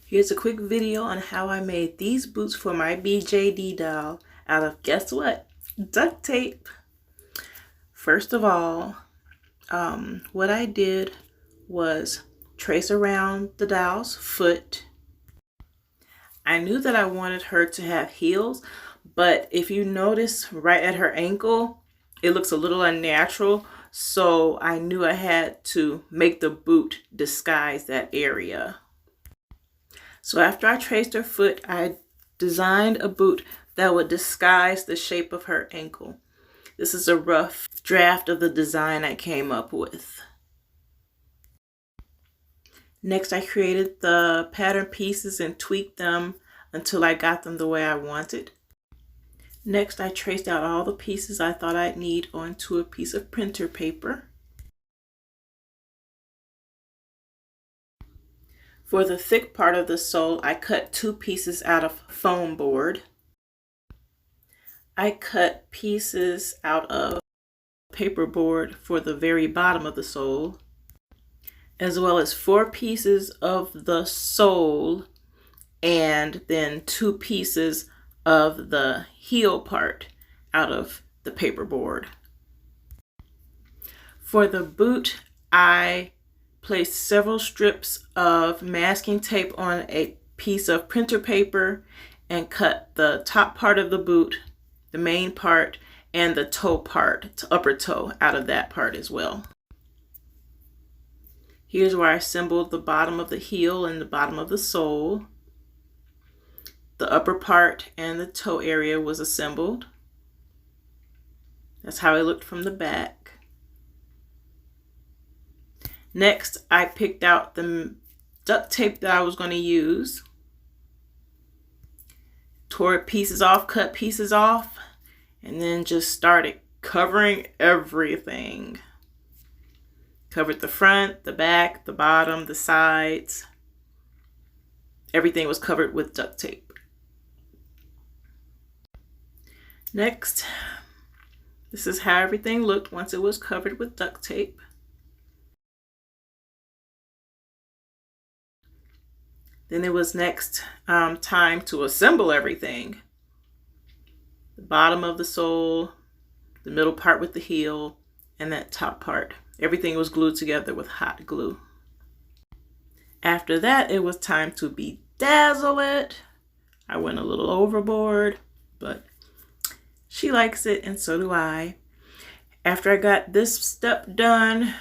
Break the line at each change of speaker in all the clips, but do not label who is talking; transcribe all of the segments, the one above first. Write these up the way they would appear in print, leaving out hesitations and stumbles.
Here's a quick video on how I made these boots for my BJD doll out of, guess what? Duct tape. First of all, what I did was trace around the doll's foot. I knew that I wanted her to have heels, but if you notice right at her ankle, it looks a little unnatural. So I knew I had to make the boot disguise that area. So after I traced her foot, I designed a boot that would disguise the shape of her ankle. This is a rough draft of the design I came up with. Next, I created the pattern pieces and tweaked them until I got them the way I wanted. Next, I traced out all the pieces I thought I'd need onto a piece of printer paper. For the thick part of the sole, I cut 2 pieces out of foam board. I cut pieces out of paperboard for the very bottom of the sole, as well as 4 pieces of the sole and then 2 pieces of the heel part out of the paperboard. For the boot, I placed several strips of masking tape on a piece of printer paper and cut the top part of the boot, the main part, and the toe part, upper toe, out of that part as well. Here's where I assembled the bottom of the heel and the bottom of the sole. The upper part and the toe area was assembled. That's how it looked from the back. Next, I picked out the duct tape that I was going to use. Tore pieces off, cut pieces off, and then just started covering everything. Covered the front, the back, the bottom, the sides. Everything was covered with duct tape. Next, this is how everything looked once it was covered with duct tape. Then it was next time to assemble everything. The bottom of the sole, the middle part with the heel, and that top part. Everything was glued together with hot glue. After that, it was time to bedazzle it. I went a little overboard, but she likes it and so do I. After I got this step done,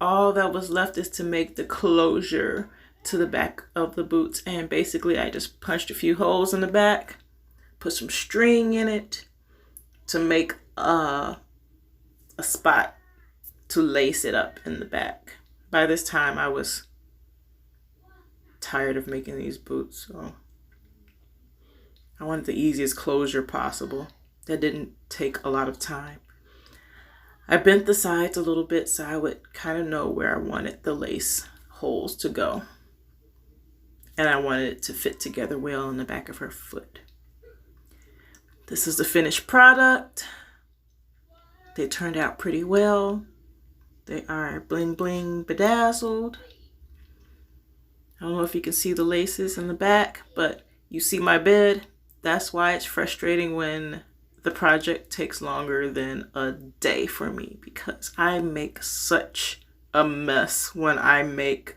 all that was left is to make the closure to the back of the boots, and basically I just punched a few holes in the back, put some string in it to make a spot to lace it up in the back. By this time I was tired of making these boots, so I wanted the easiest closure possible that didn't take a lot of time. I bent the sides a little bit so I would kind of know where I wanted the lace holes to go. And I wanted it to fit together well in the back of her foot. This is the finished product. They turned out pretty well. They are bling bling bedazzled. I don't know if you can see the laces in the back, but you see my bed. That's why it's frustrating when the project takes longer than a day for me, because I make such a mess when I make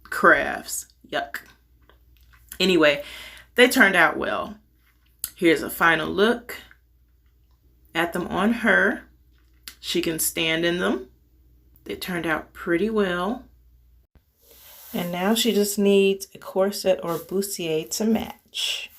crafts. Yuck. Anyway, they turned out well. Here's a final look at them on her. She can stand in them. They turned out pretty well. And now she just needs a corset or bustier to match.